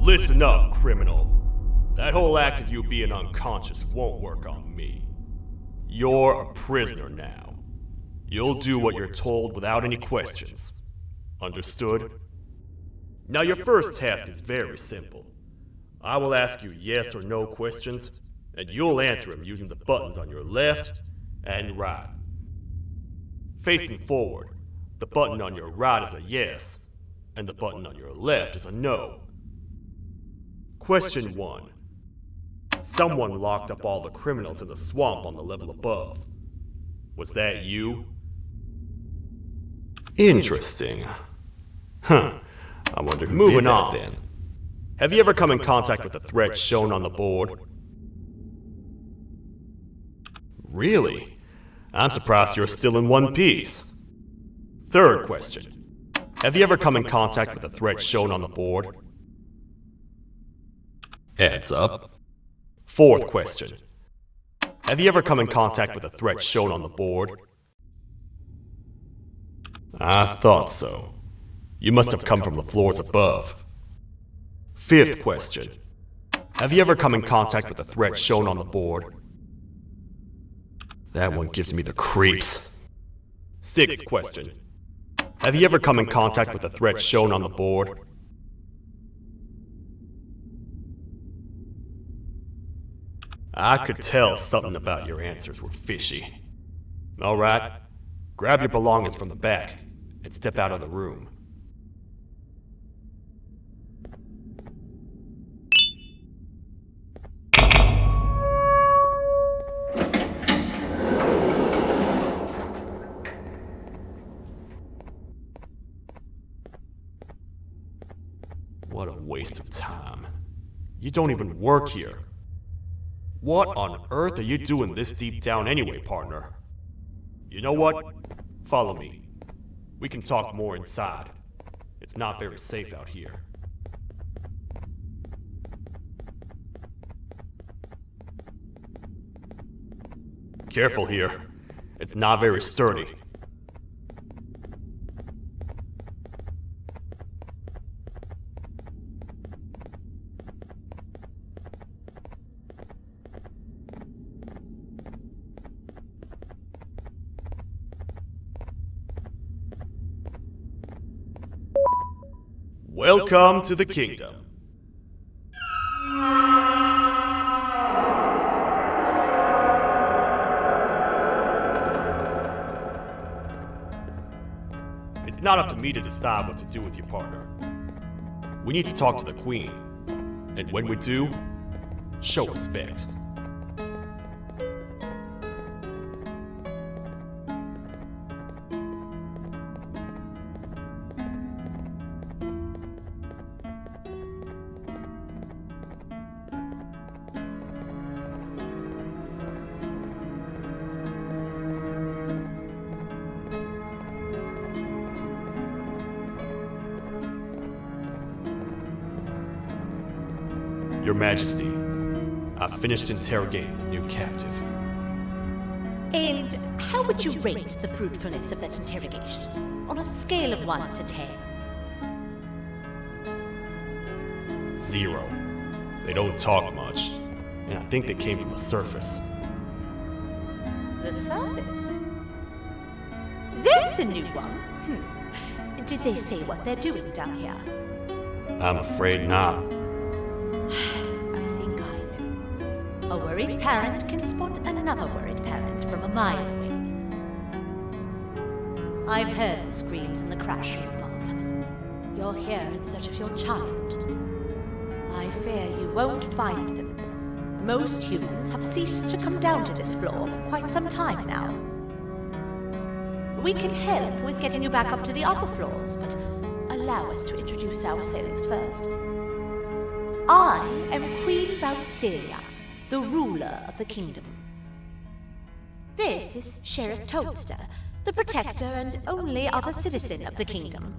Listen up, criminal. That whole act of you being unconscious won't work on me. You're a prisoner now. You'll do what you're told without any questions. Understood? Now your first task is very simple. I will ask you yes or no questions, and you'll answer them using the buttons on your left and right. Facing forward, the button on your right is a yes, and the button on your left is a no. Question 1. Someone locked up all the criminals in the swamp on the level above. Was that you? Interesting. Huh. I wonder who did that then. Have you ever come in contact with the threat shown on the board? Really? I'm surprised you're still in one piece. Third question. Have you ever come in contact with the threat shown on the board? Adds up. Fourth question. Have you ever come in contact with the threat shown on the board? I thought so. You must have come from the floors above. Fifth question. Have you ever come in contact with the threat shown on the board? That one gives me the creeps. Sixth question. Have you ever come in contact with the threat shown on the board? I could tell something about your answers were fishy. Alright, grab your belongings from the back and step out of the room. What a waste of time. You don't even work here. What on earth are you doing this deep down anyway, partner? You know what? Follow me. We can talk more inside. It's not very safe out here. Careful here. It's not very sturdy. Welcome to the kingdom. It's not up to me to decide what to do with your partner. We need to talk to the queen, and when we do, show respect. Your Majesty, I've finished interrogating the new captive. And how would you rate the fruitfulness of that interrogation, on a scale of 1 to 10? 0. They don't talk much, and I think they came from the surface. The surface? That's a new one. Did they say what they're doing down here? I'm afraid not. I think I know. A worried parent can spot another worried parent from a mile away. I've heard the screams in the crash room above. You're here in search of your child. I fear you won't find them. Most humans have ceased to come down to this floor for quite some time now. We can help with getting you back up to the upper floors, but allow us to introduce ourselves first. I am Queen Bouncelia, the ruler of the kingdom. This is Sheriff Toadster, the protector and only other citizen of the kingdom.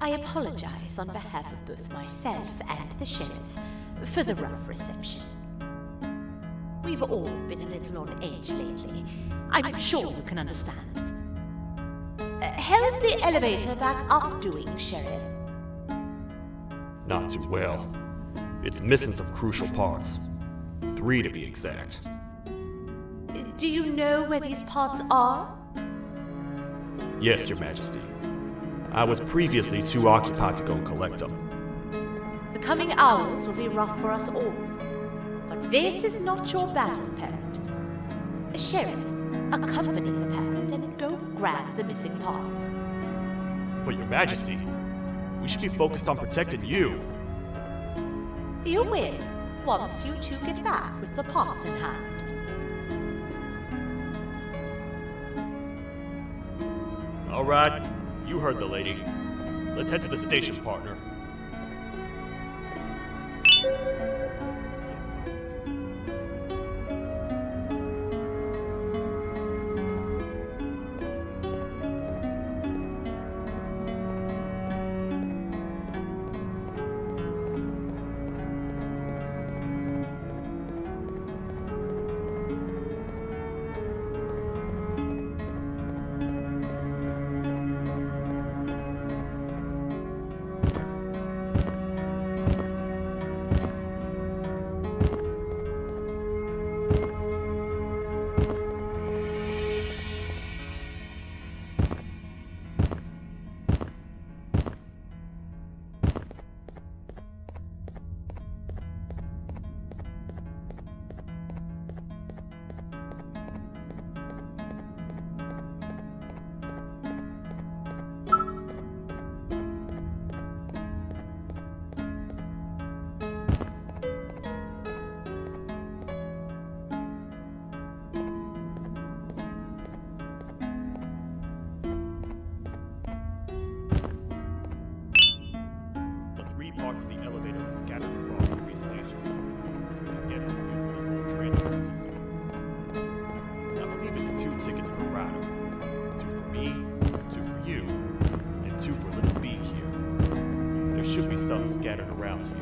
I apologize on behalf of both myself and the sheriff for the rough reception. We've all been a little on edge lately. I'm sure you can understand. How's the elevator back up doing, Sheriff? Not too well. It's missing some crucial parts. 3 to be exact. Do you know where these parts are? Yes, Your Majesty. I was previously too occupied to go collect them. The coming hours will be rough for us all. But this is not your battle, parent. Sheriff, accompany the parent and go grab the missing parts. But Your Majesty, we should be focused on protecting you. You will, once you two get back with the parts in hand. All right, you heard the lady. Let's head to the station, partner. Parts of the elevator are scattered across 3 stations, which we can get to using this whole transport system. I believe it's 2 tickets per rider. 2 for me, 2 for you, and 2 for Little Beak here. There should be some scattered around here.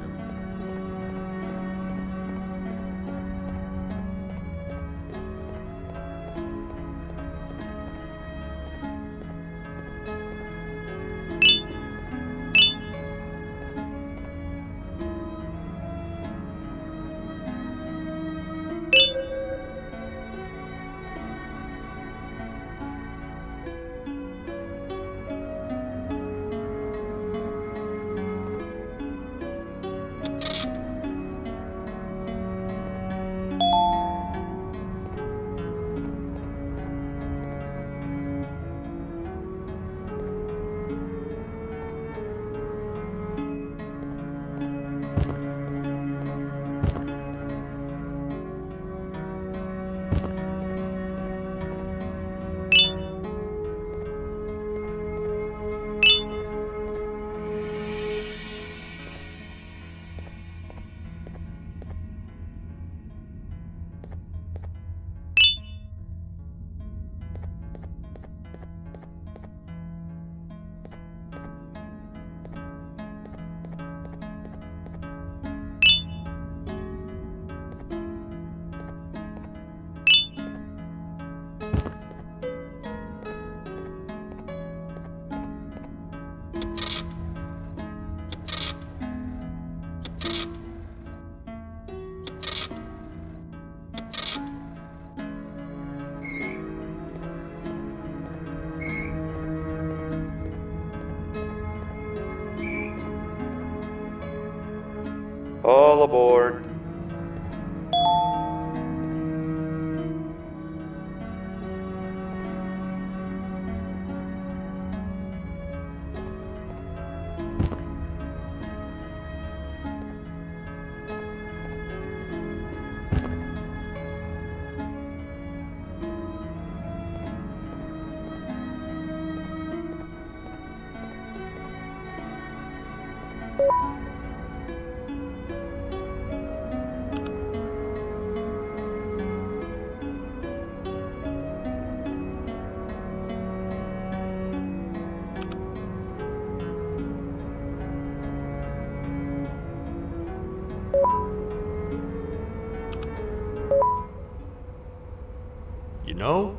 You know,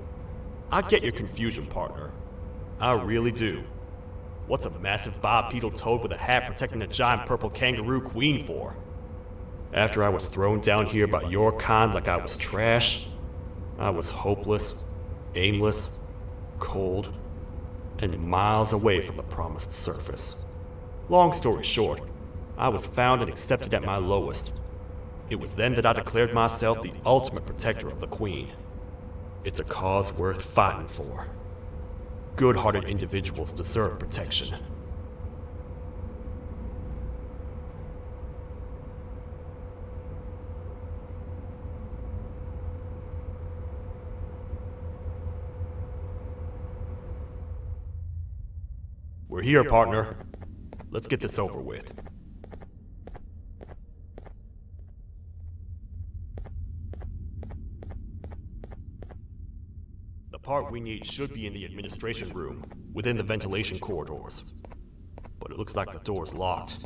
I get your confusion, partner. I really do. What's a massive bipedal toad with a hat protecting a giant purple kangaroo queen for? After I was thrown down here by your kind like I was trash, I was hopeless, aimless, cold, and miles away from the promised surface. Long story short, I was found and accepted at my lowest. It was then that I declared myself the ultimate protector of the Queen. It's a cause worth fighting for. Good-hearted individuals deserve protection. We're here, partner. Let's get this over with. The part we need should be in the administration room, within the ventilation corridors. But it looks like the door's locked.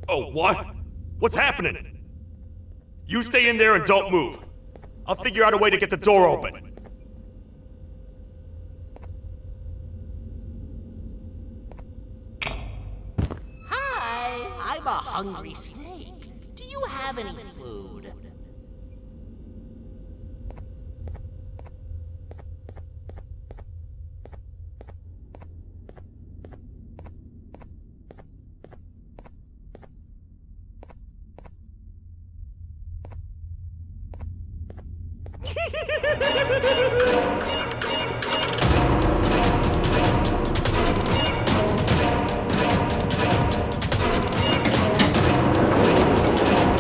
Oh, what? What's happening? You stay in there and don't move. I'll figure out a way to get the door open. Hi, I'm a hungry snake. Do you have any food?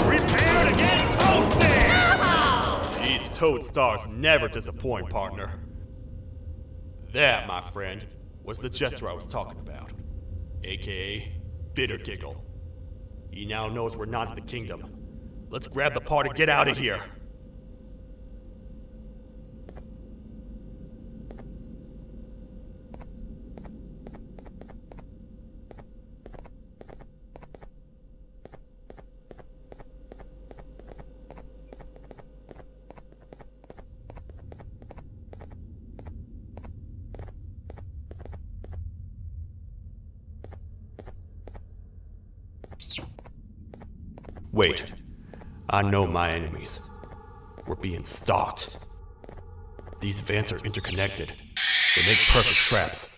Prepare to get toasted! These toad stars never disappoint, partner. That, my friend, was the Jester I was talking about, aka Bitter Giggle. He now knows we're not in the kingdom. Let's grab the part and get out of here. Wait, I know my enemies. We're being stalked. These vents are interconnected. They make perfect traps.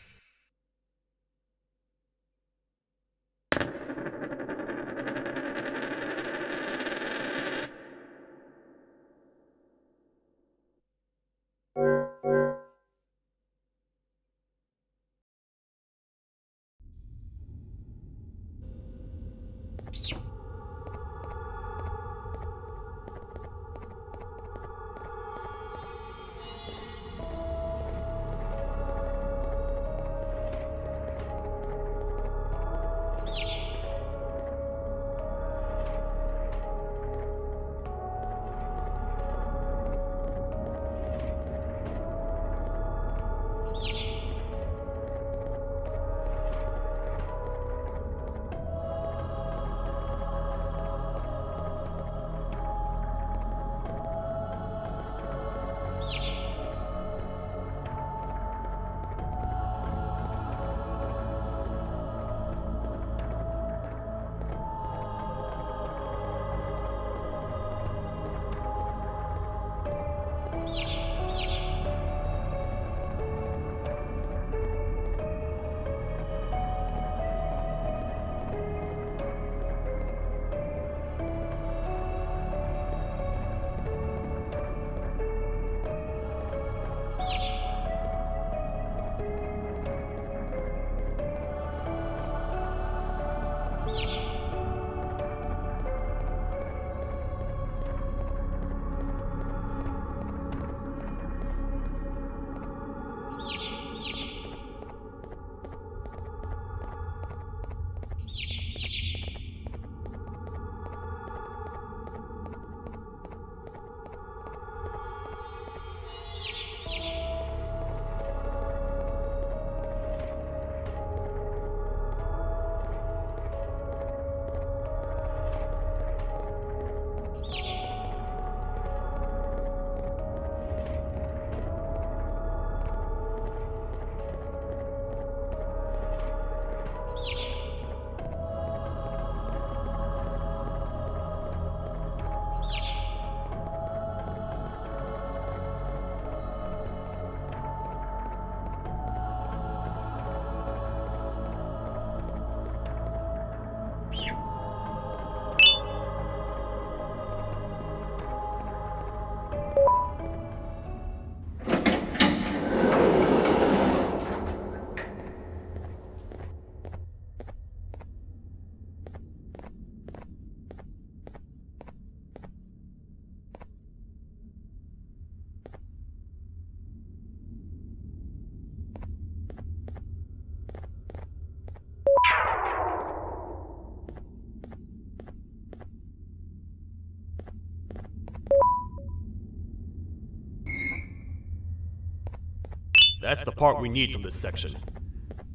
That's the part we need from this section.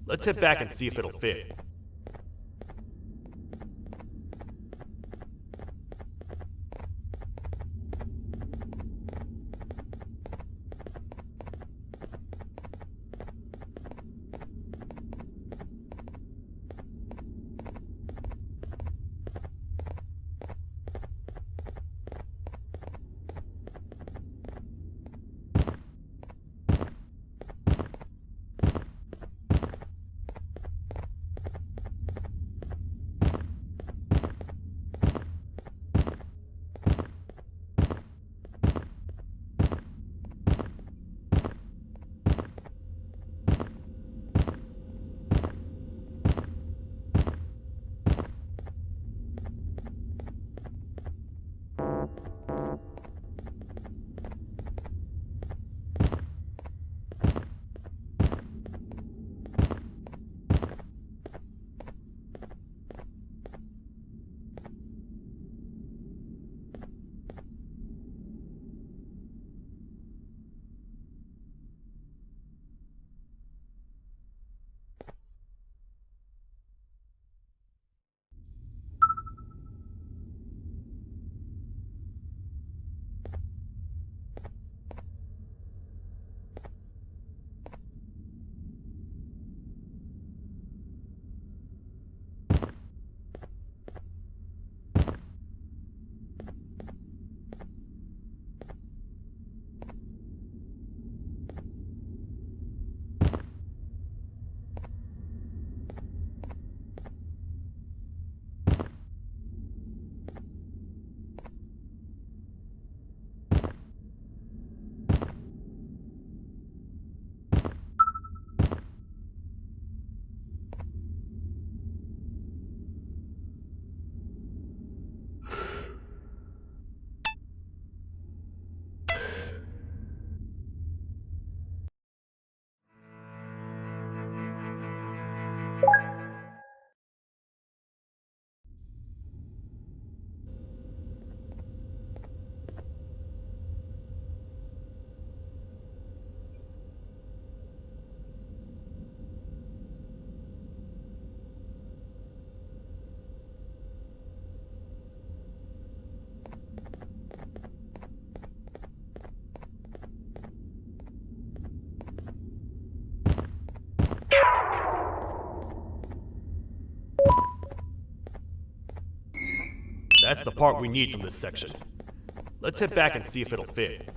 Let's head back and see if it'll fit. That's the part we need from this section. Let's head back and see if it'll fit.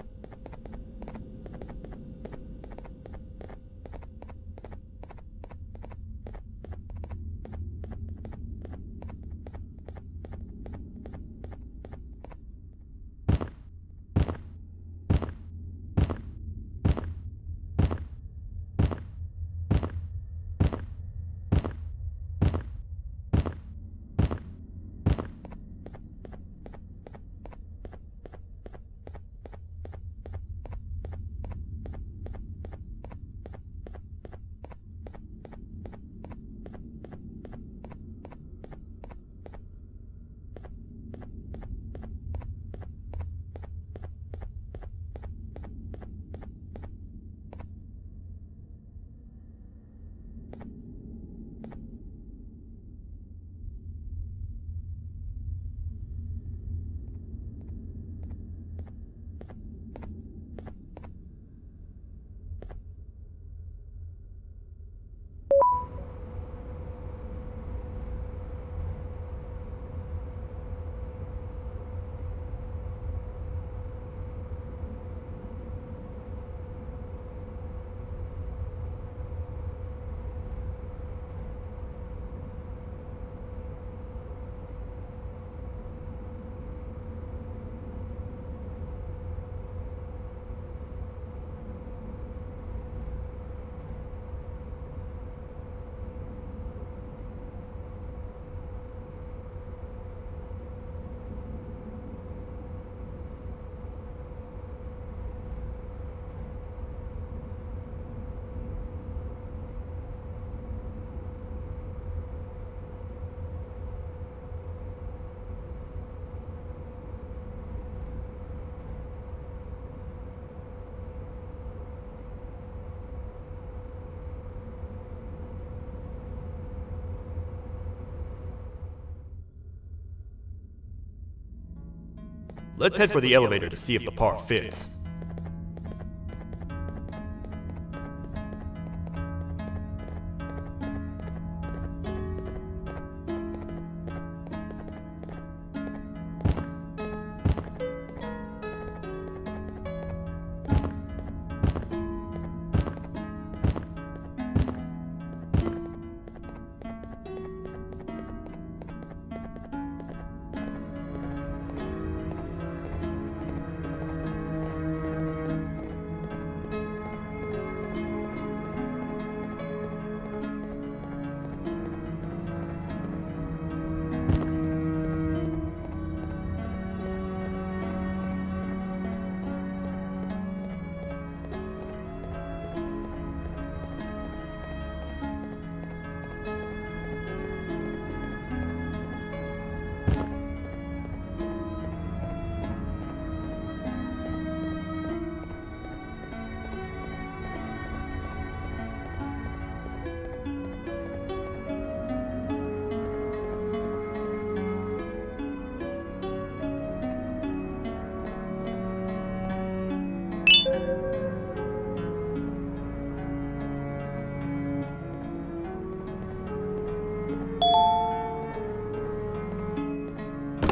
Let's head for the elevator to see if the part fits.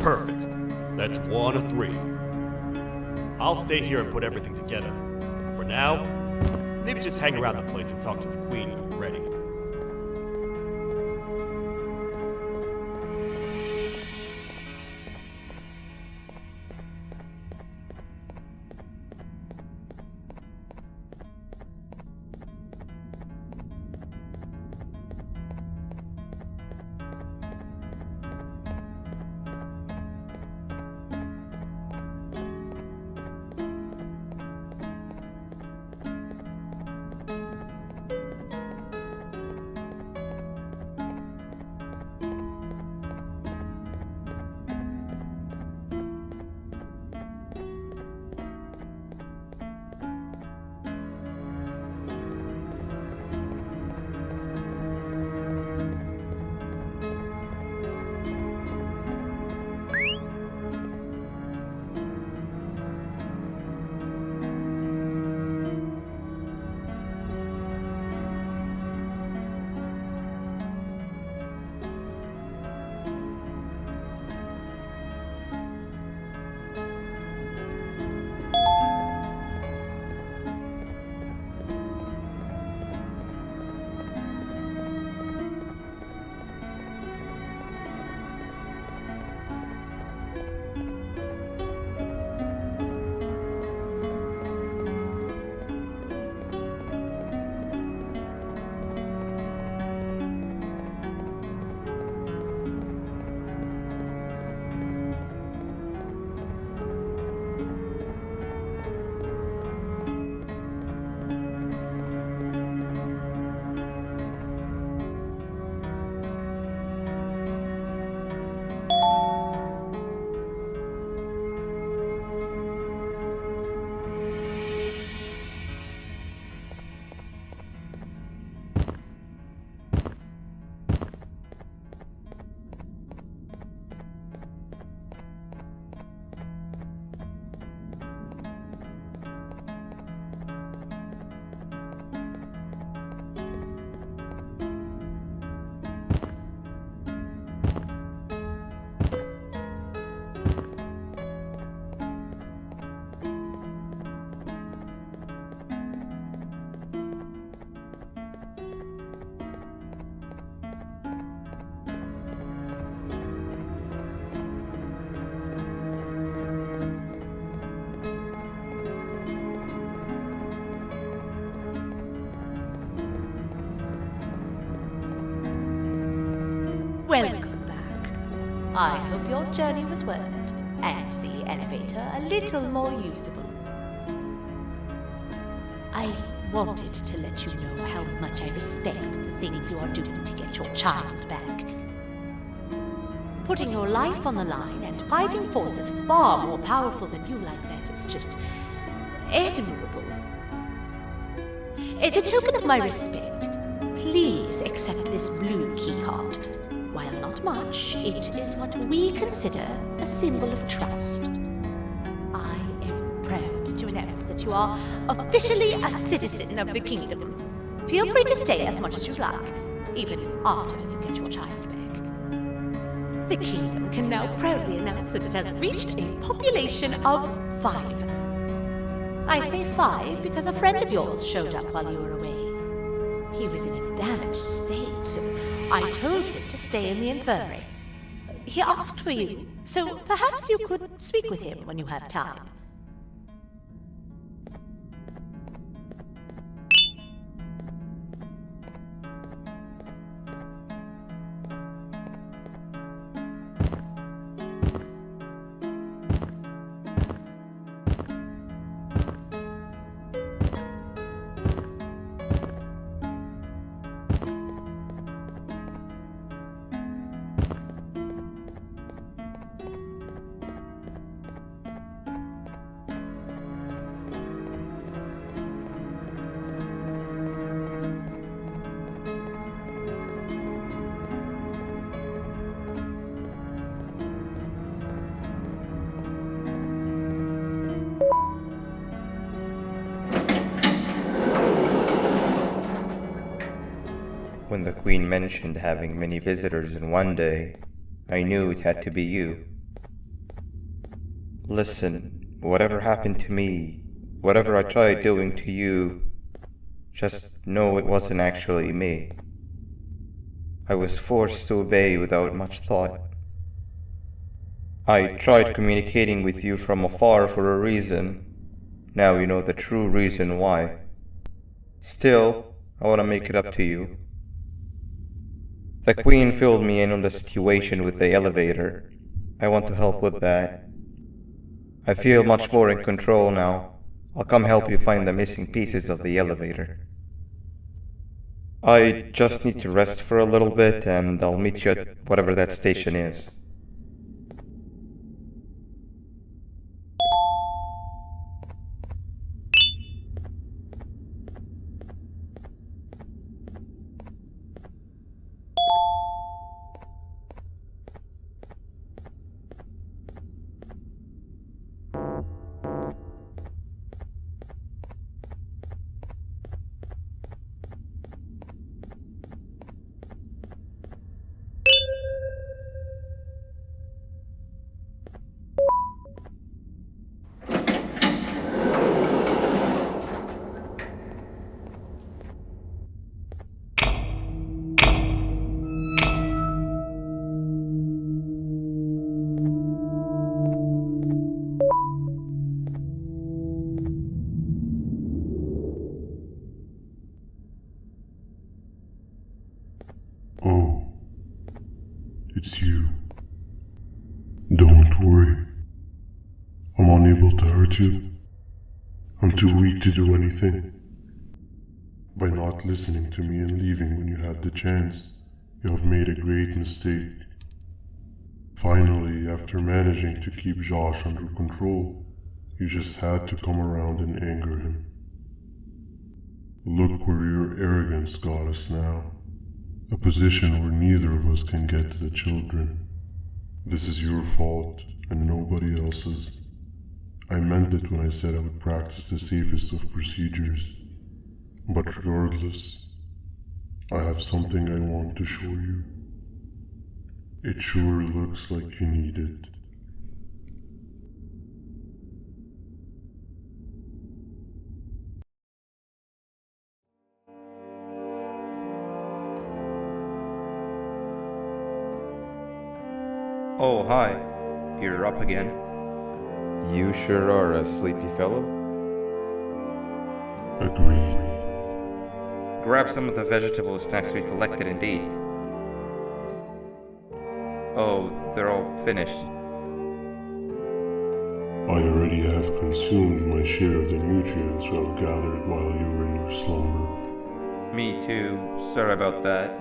Perfect. That's 1 of 3. I'll stay here and put everything together. For now, maybe just hang around the place and talk to the Queen when you're ready. Welcome back. I hope your journey was worth it, and the elevator a little more usable. I wanted to let you know how much I respect the things you are doing to get your child back. Putting your life on the line and fighting forces far more powerful than you like that is just admirable. As a token of my respect, please accept this blue keycard. While not much, it is what we consider a symbol of trust. announce that you are officially a citizen of the kingdom. Feel free to stay as much as you like, even after you get your child back. The kingdom can now proudly announce that it has reached a population of 5. I say 5 because a friend of yours showed up while you were away. He was in a damaged state, so I told him to stay in the infirmary. He asked for you, so perhaps you could speak with him when you have time. When the Queen mentioned having many visitors in one day, I knew it had to be you. Listen, whatever happened to me, whatever I tried doing to you, just know it wasn't actually me. I was forced to obey without much thought. I tried communicating with you from afar for a reason. Now you know the true reason why. Still, I want to make it up to you. The Queen filled me in on the situation with the elevator. I want to help with that. I feel much more in control now. I'll come help you find the missing pieces of the elevator. I just need to rest for a little bit and I'll meet you at whatever that station is. Oh, it's you. Don't worry. I'm unable to hurt you. I'm too weak to do anything. By not listening to me and leaving when you had the chance, you have made a great mistake. Finally, after managing to keep Josh under control, you just had to come around and anger him. Look where your arrogance got us now. A position where neither of us can get to the children. This is your fault, and nobody else's. I meant it when I said I would practice the safest of procedures. But regardless, I have something I want to show you. It sure looks like you need it. Oh, hi. You're up again. You sure are a sleepy fellow. Agreed. Grab some of the vegetable snacks we collected and eat. Oh, they're all finished. I already have consumed my share of the nutrients I've gathered while you were in your slumber. Me too. Sorry about that.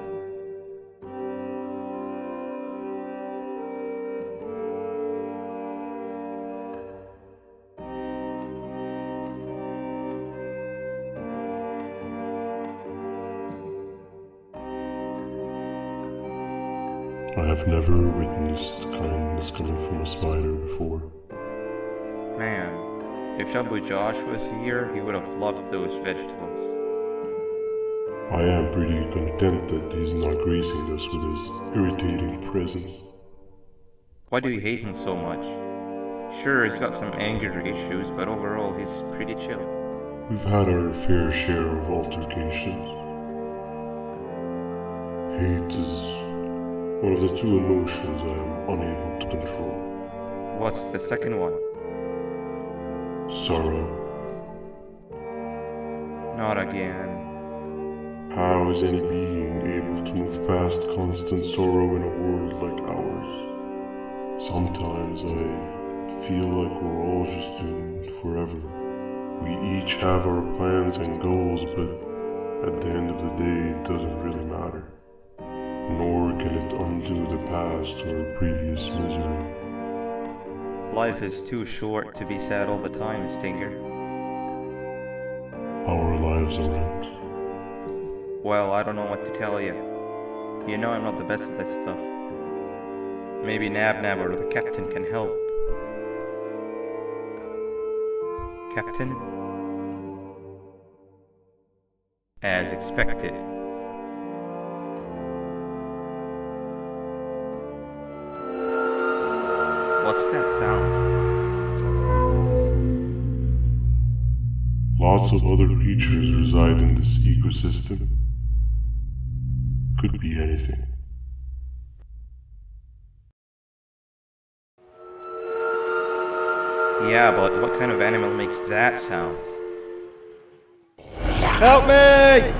I have never witnessed kindness coming from a spider before. Man, If Abu Josh was here, he would have loved those vegetables. I am pretty content that he's not gracing us with his irritating presence. Why do you hate him so much? Sure, he's got some anger issues, but overall he's pretty chill. We've had our fair share of altercations. Hate is one of the two emotions I am unable to control. What's the second one? Sorrow. Not again. How is any being able to move past constant sorrow in a world like ours? Sometimes I feel like we're all just doomed forever. We each have our plans and goals, but at the end of the day it doesn't really matter. Nor can it undo the past or previous misery. Life is too short to be sad all the time, Stinger. Our lives aren't. Well, I don't know what to tell you. You know I'm not the best at this stuff. Maybe Nabnab or the captain can help. Captain? As expected. What's that sound? Lots of other creatures reside in this ecosystem. Could be anything. Yeah, but what kind of animal makes that sound? Help me!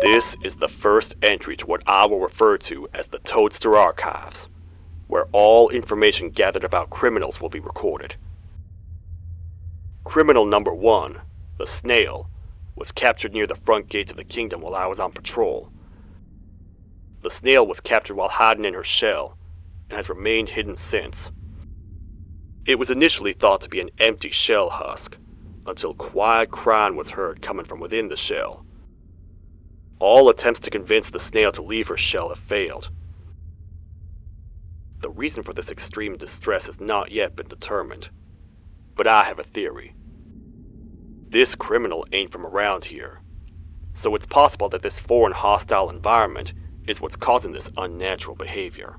This is the first entry to what I will refer to as the Toadster Archives, where all information gathered about criminals will be recorded. Criminal number 1, the snail, was captured near the front gates of the kingdom while I was on patrol. The snail was captured while hiding in her shell, and has remained hidden since. It was initially thought to be an empty shell husk, until quiet crying was heard coming from within the shell. All attempts to convince the snail to leave her shell have failed. The reason for this extreme distress has not yet been determined, but I have a theory. This criminal ain't from around here, so it's possible that this foreign hostile environment is what's causing this unnatural behavior.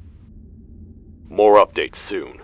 More updates soon.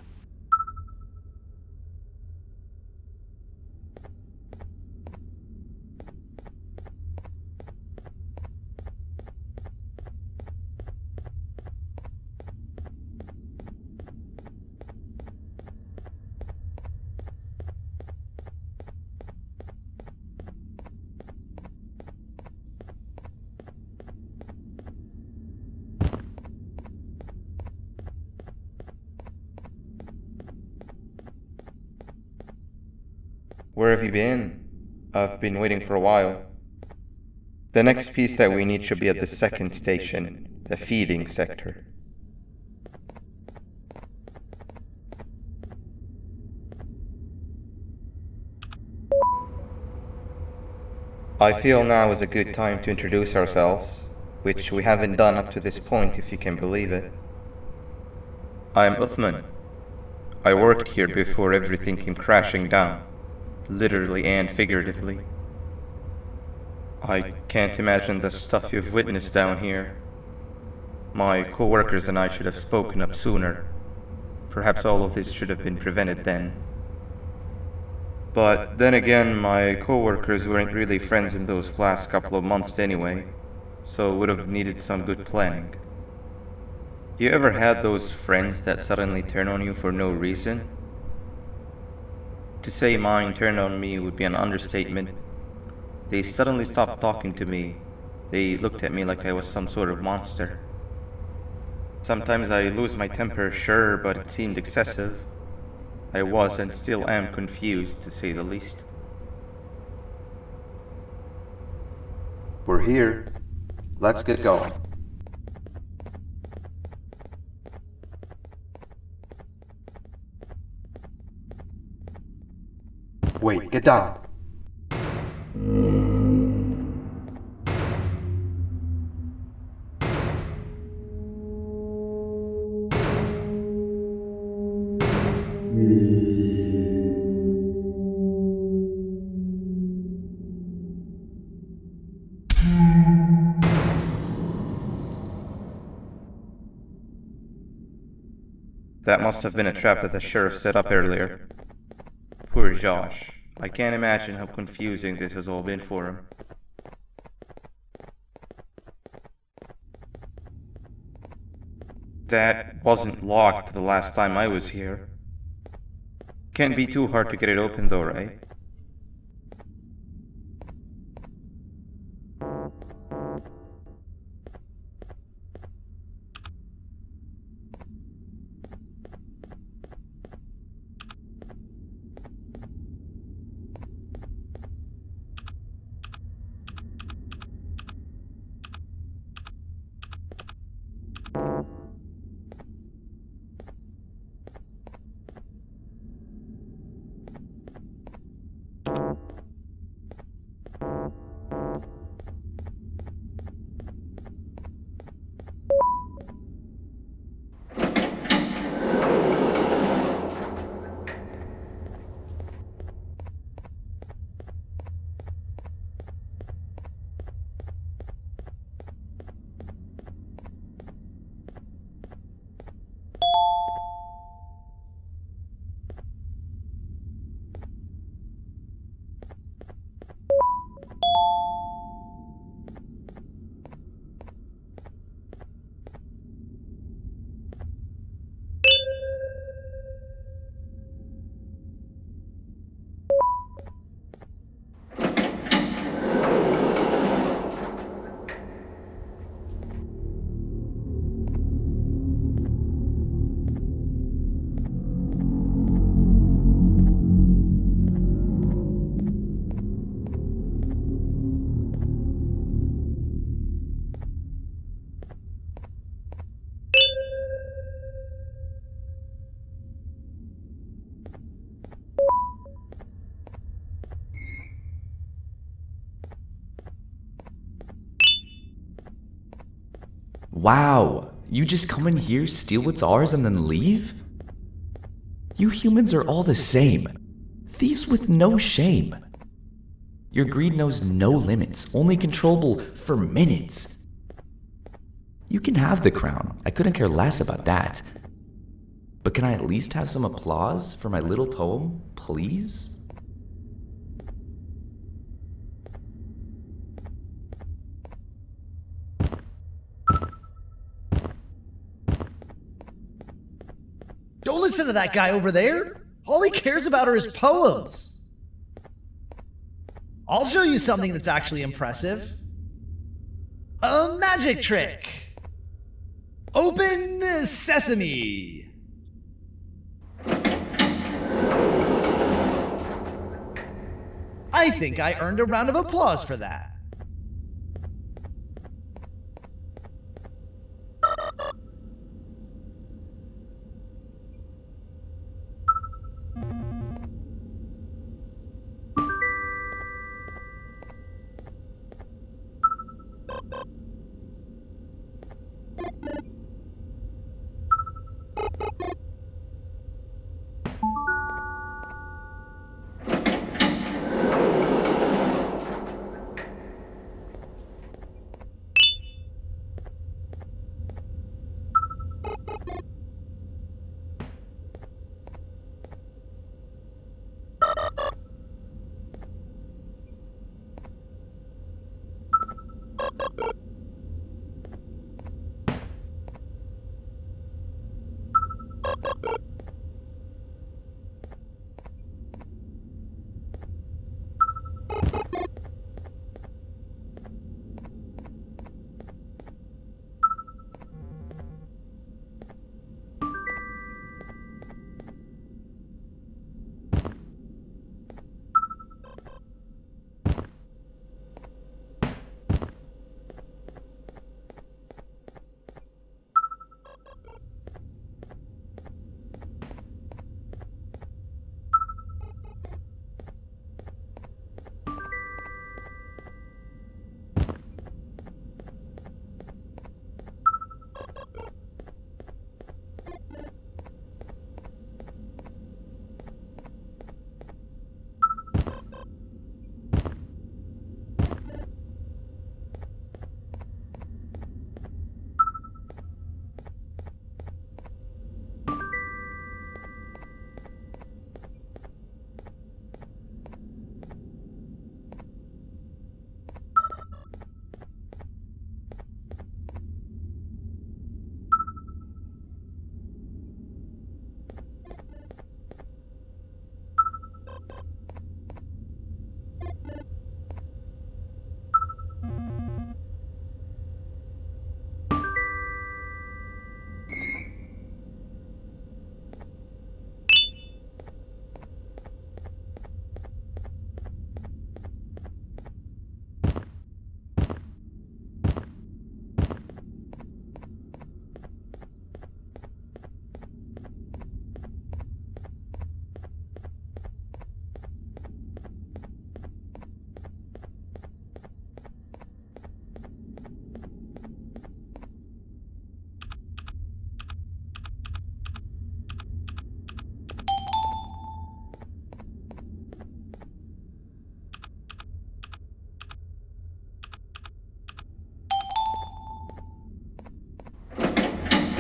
Where have you been? I've been waiting for a while. The next piece that we need should be at the second station, the feeding sector. I feel now is a good time to introduce ourselves, which we haven't done up to this point, if you can believe it. I'm Uthman. I worked here before everything came crashing down, literally and figuratively. I can't imagine the stuff you've witnessed down here. My co-workers and I should have spoken up sooner. Perhaps all of this should have been prevented then. But then again, my co-workers weren't really friends in those last couple of months anyway, so would have needed some good planning. You ever had those friends that suddenly turn on you for no reason? To say mine turned on me would be an understatement. They suddenly stopped talking to me. They looked at me like I was some sort of monster. Sometimes I lose my temper, sure, but it seemed excessive. I was and still am confused, to say the least. We're here. Let's get going. Wait, get down. That must have been a trap that the sheriff set up earlier. Poor Josh. I can't imagine how confusing this has all been for him. That wasn't locked the last time I was here. Can't be too hard to get it open though, right? Wow, you just come in here, steal what's ours, and then leave? You humans are all the same. Thieves with no shame. Your greed knows no limits, only controllable for minutes. You can have the crown, I couldn't care less about that. But can I at least have some applause for my little poem, please? Don't listen to that guy over there. All he cares about are his poems. I'll show you something that's actually impressive. A magic trick. Open sesame. I think I earned a round of applause for that.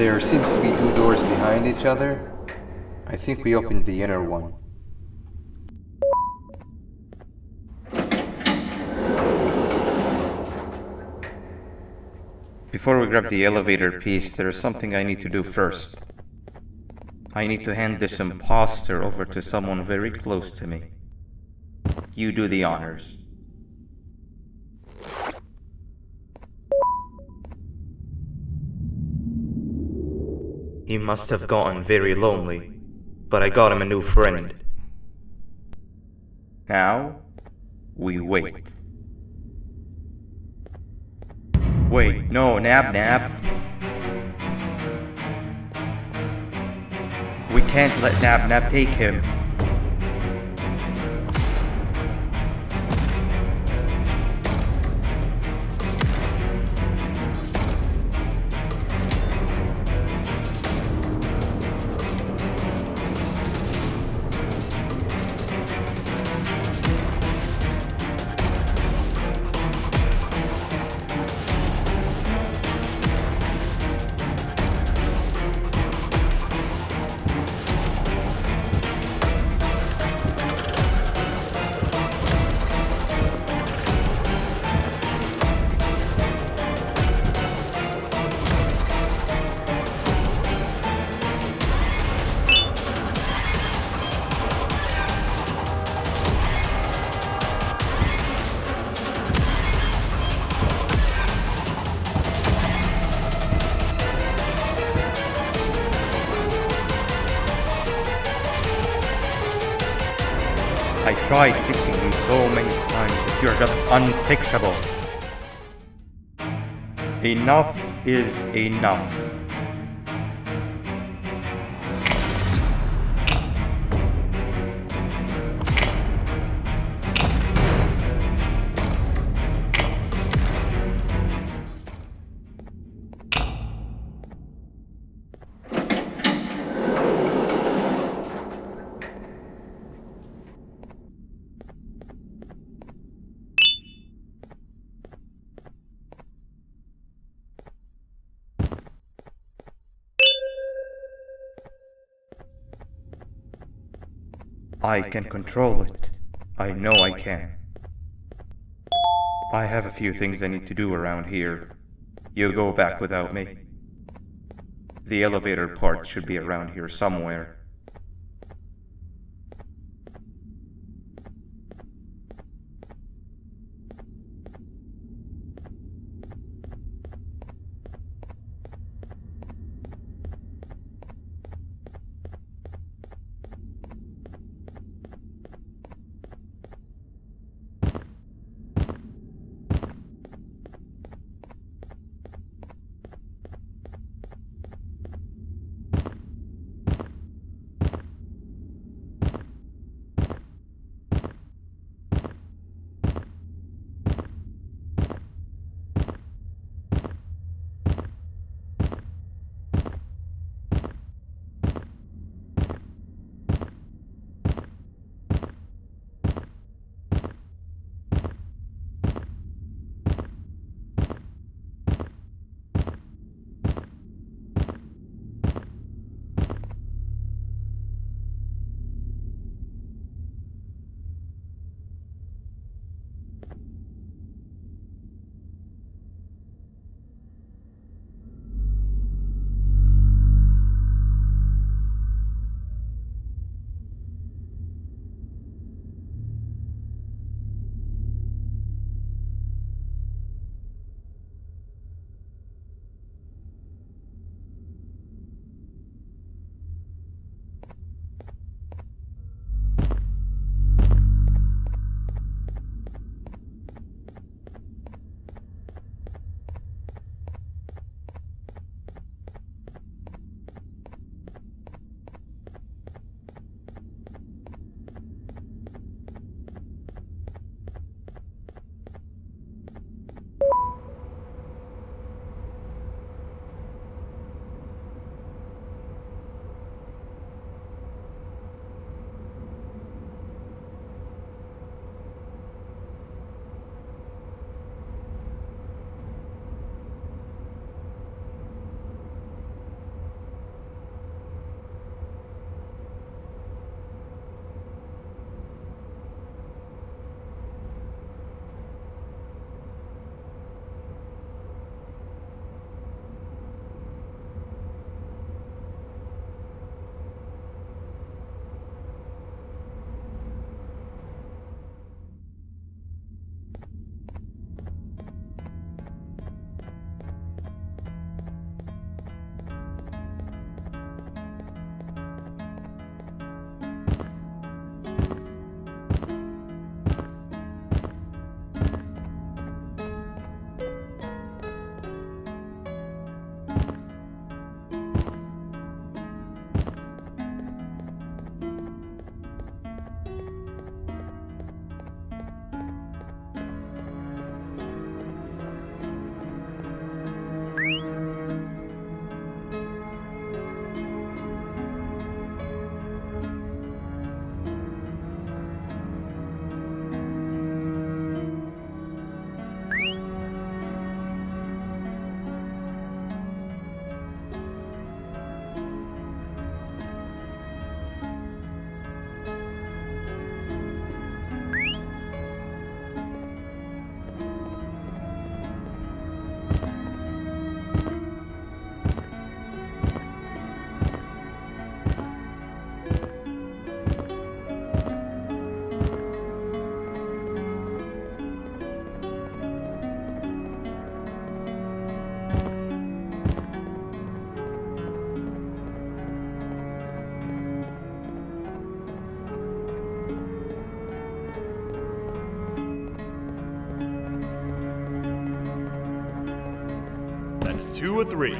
There seems to be two doors behind each other. I think we opened the inner one. Before we grab the elevator piece, there is something I need to do first. I need to hand this imposter over to someone very close to me. You do the honors. He must have gotten very lonely, but I got him a new friend. Now, we wait. Wait, no, Nabnab. We can't let Nabnab take him. I tried fixing you so many times, but you're just unfixable. Enough is enough. I can control it. I know I can. I have a few things I need to do around here. You go back without me. The elevator part should be around here somewhere. That's 2 of 3.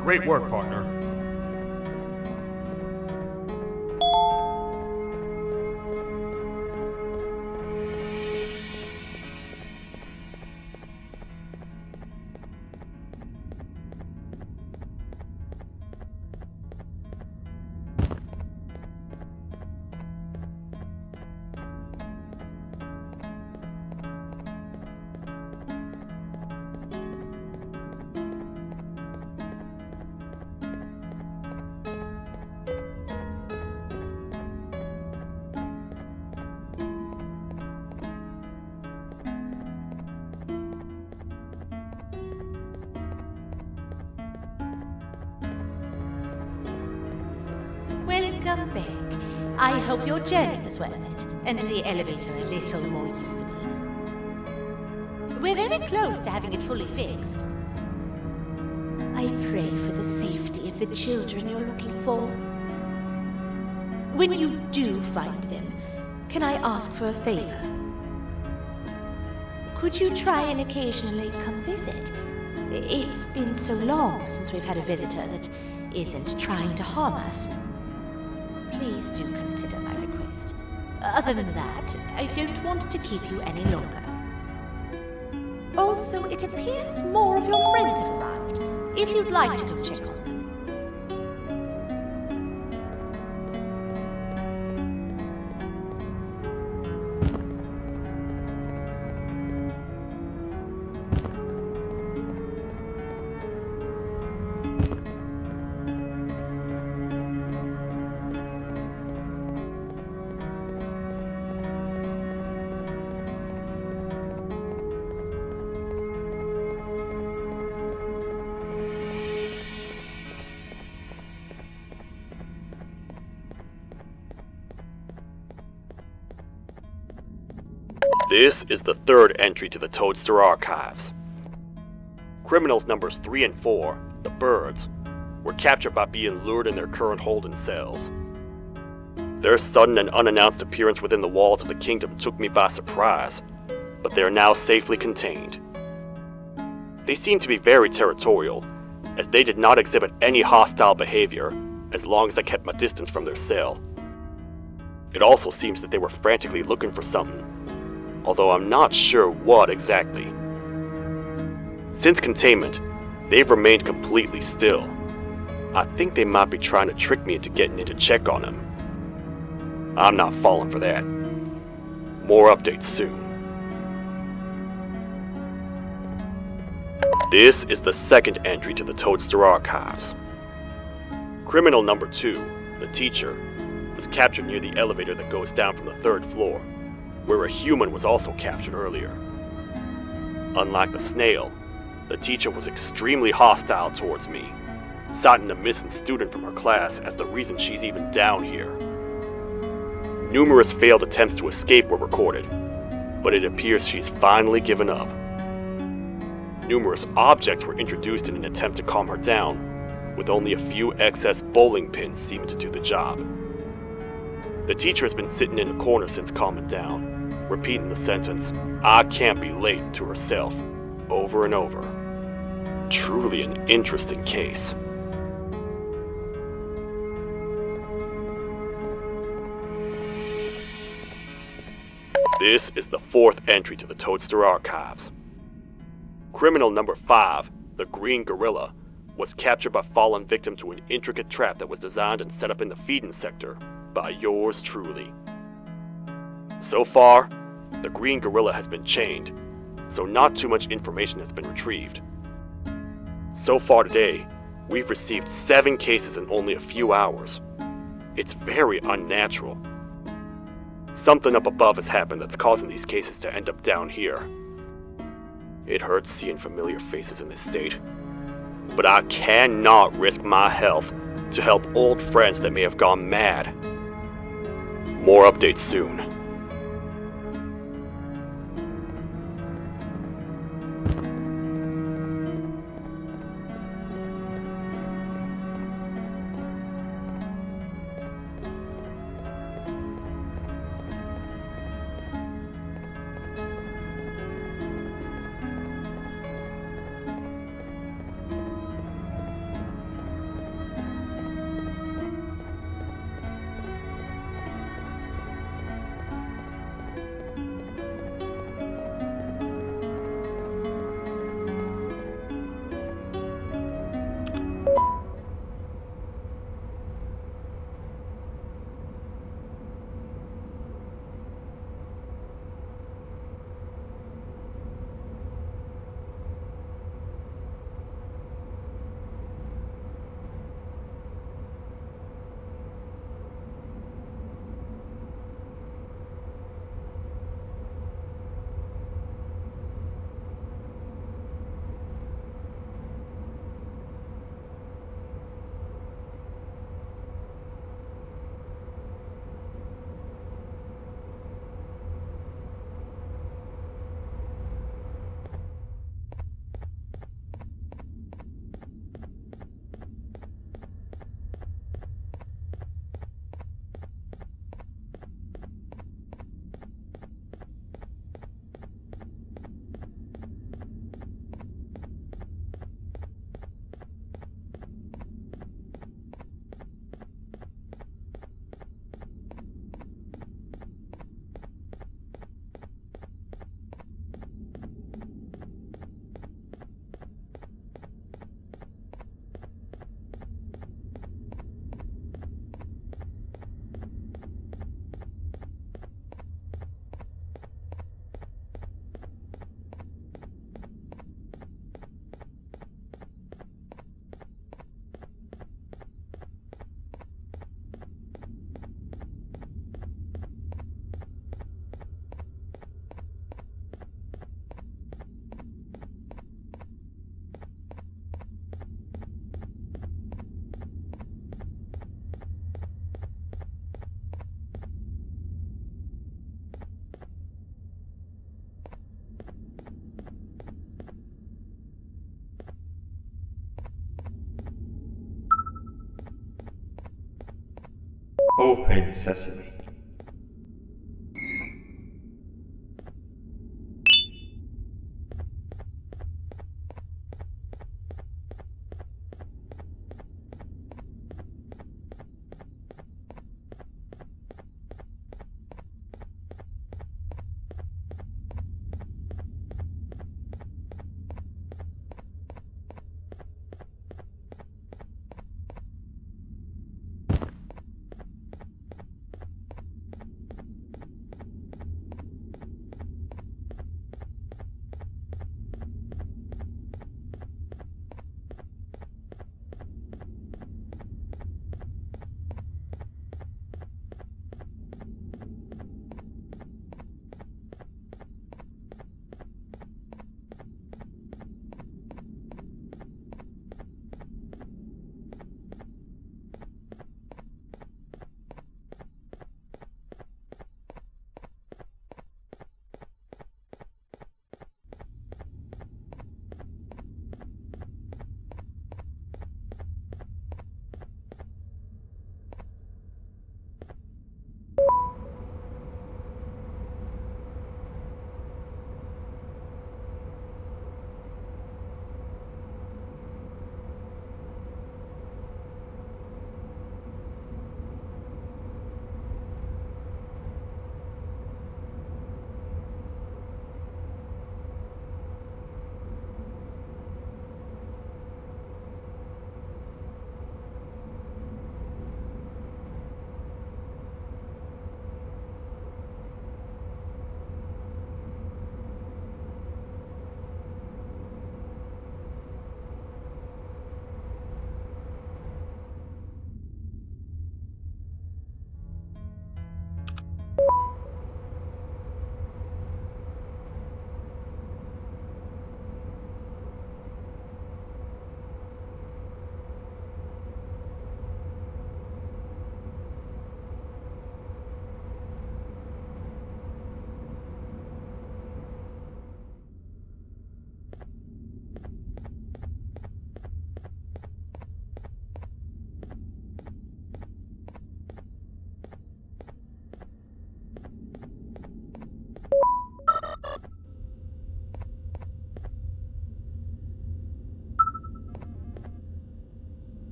Great work, partner. Welcome back. I hope your journey was worth it, and the elevator a little more usable. We're very close to having it fully fixed. I pray for the safety of the children you're looking for. When you do find them, can I ask for a favor? Could you try and occasionally come visit? It's been so long since we've had a visitor that isn't trying to harm us. Please do consider my request. Other than that, I don't want to keep you any longer. Also, it appears more of your friends have arrived, if you'd like to go check on them. This is the third entry to the Toadster archives. Criminals numbers 3 and 4, the birds, were captured by being lured in their current holding cells. Their sudden and unannounced appearance within the walls of the kingdom took me by surprise, but they are now safely contained. They seem to be very territorial, as they did not exhibit any hostile behavior as long as I kept my distance from their cell. It also seems that they were frantically looking for something, although I'm not sure what exactly. Since containment, they've remained completely still. I think they might be trying to trick me into getting in to check on them. I'm not falling for that. More updates soon. This is the second entry to the Toadster archives. Criminal number 2, the teacher, was captured near the elevator that goes down from the 3rd floor, where a human was also captured earlier. Unlike the snail, the teacher was extremely hostile towards me, citing a missing student from her class as the reason she's even down here. Numerous failed attempts to escape were recorded, but it appears she's finally given up. Numerous objects were introduced in an attempt to calm her down, with only a few excess bowling pins seeming to do the job. The teacher has been sitting in a corner since calming down, repeating the sentence, "I can't be late," to herself, over and over. Truly an interesting case. This is the 4th entry to the Toadster archives. Criminal number 5, the Green Gorilla, was captured by falling victim to an intricate trap that was designed and set up in the feeding sector by yours truly. So far, the Green Gorilla has been chained, so not too much information has been retrieved. So far today, we've received 7 cases in only a few hours. It's very unnatural. Something up above has happened that's causing these cases to end up down here. It hurts seeing familiar faces in this state, but I cannot risk my health to help old friends that may have gone mad. More updates soon. Open sesame.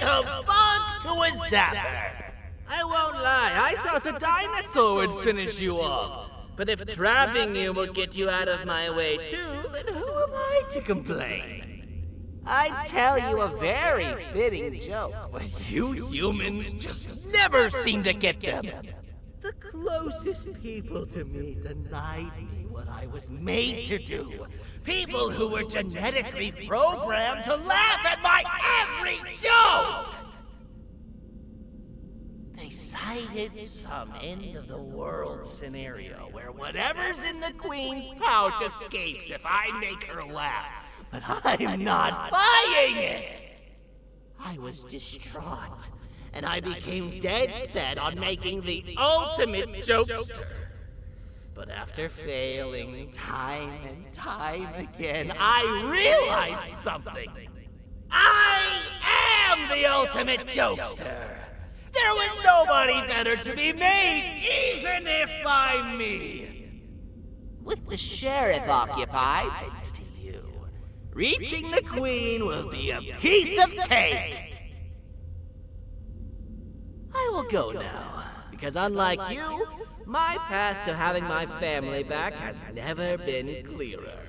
kabunk to a zapper. I won't lie, I thought the dinosaur would finish you off. But if trapping you will get you out of my way too, then who am I to complain? I'd tell you a very fitting joke, but you humans just never seem to get them. The closest people to me denied me what I was made to do. People who were genetically programmed to laugh at my every joke! They cited some end-of-the-world scenario where whatever's in the Queen's pouch escapes if I make her laugh. But I'm not buying it! I was distraught, and I became dead set on making the ultimate jokester. But after failing time and time again, I realized something. I am the ultimate jokester! There was nobody better to be made, even if by me. With the sheriff occupied, thanks to you, reaching the Queen will be a piece of cake. I will go now, because unlike you, my path to having my family back has never been clearer.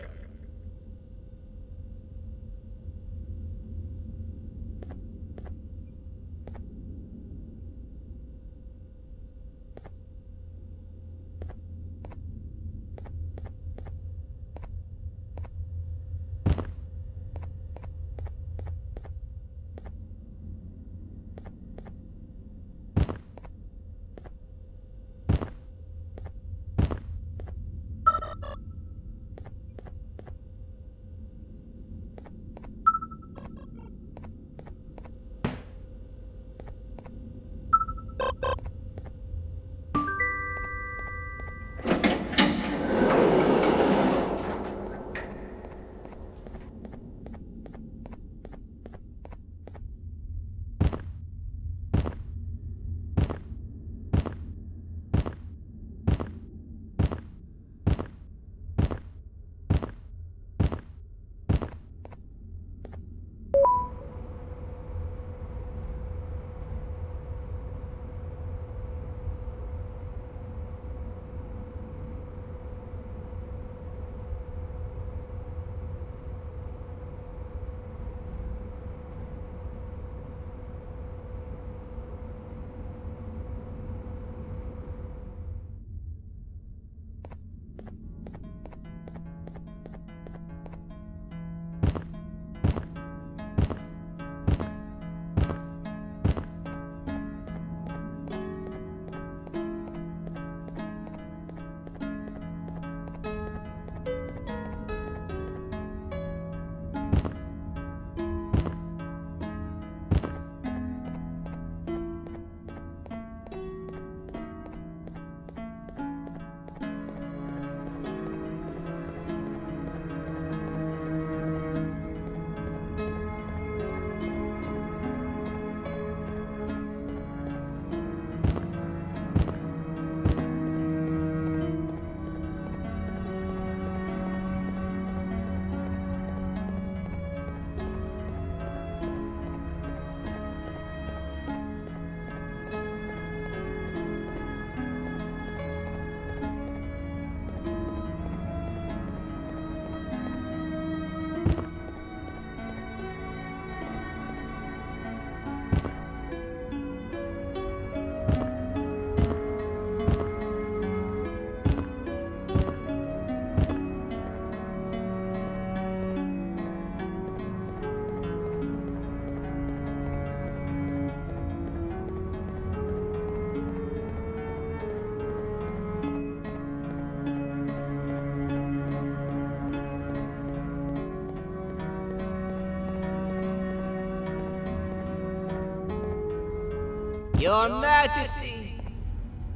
Your Majesty,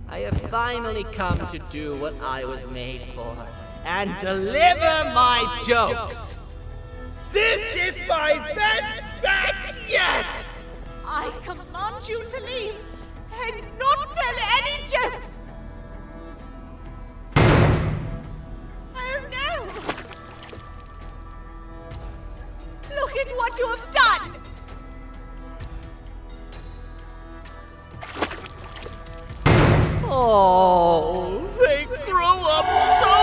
I have finally come to do what I was made for, and deliver my jokes. This is my best batch yet! I command you to leave and not tell any jokes! Oh no! Look at what you have done! Oh, they grew up so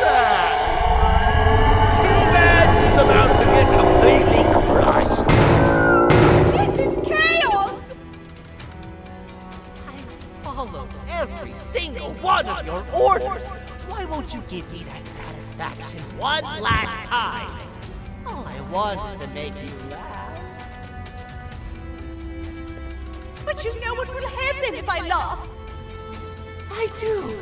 fast. Too bad she's about to get completely crushed. This is chaos! I followed every single one of your orders. Why won't you give me that satisfaction one last time? All I want is to make you laugh. But you know what will happen if I laugh. I do.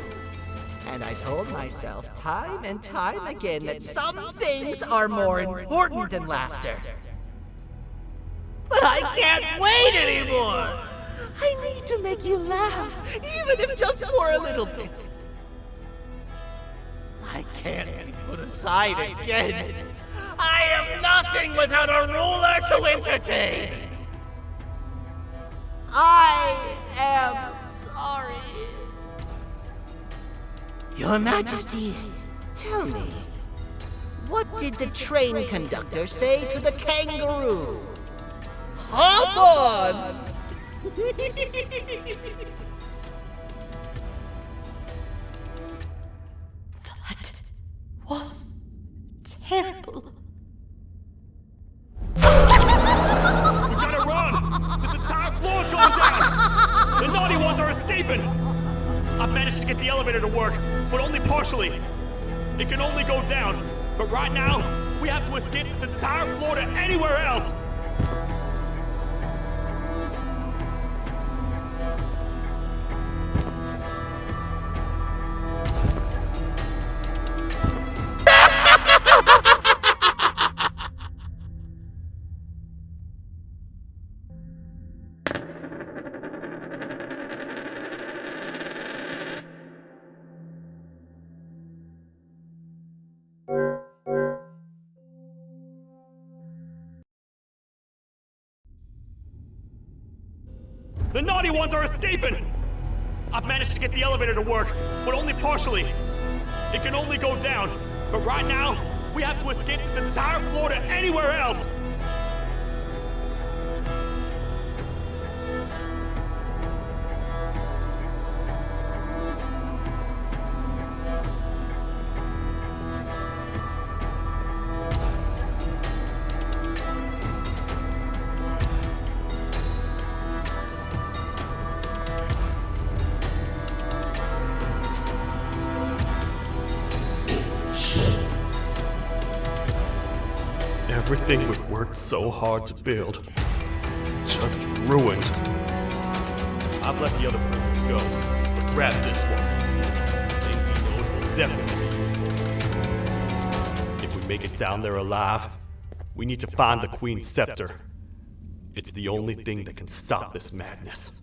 And I told myself time and time again that some things are more important than laughter. But I can't wait anymore. I need to make you laugh, even if just for a little bit. I can't be put aside again. I am nothing without a ruler to entertain. I am sorry. Your Majesty, tell me, what did the train conductor say to the kangaroo? Hop on! That was terrible. We gotta run! This entire floor's going down! The naughty ones are escaping! I've managed to get the elevator to work, but only partially. It can only go down, but right now, we have to escape this entire floor to anywhere else! The naughty ones are escaping! I've managed to get the elevator to work, but only partially. It can only go down, but right now, we have to escape this entire floor to anywhere else! Everything we've worked so hard to build, just ruined. I've let the other prisoners go, but grab this one. Things he knows will definitely be useful. If we make it down there alive, we need to find the Queen's scepter. It's the only thing that can stop this madness.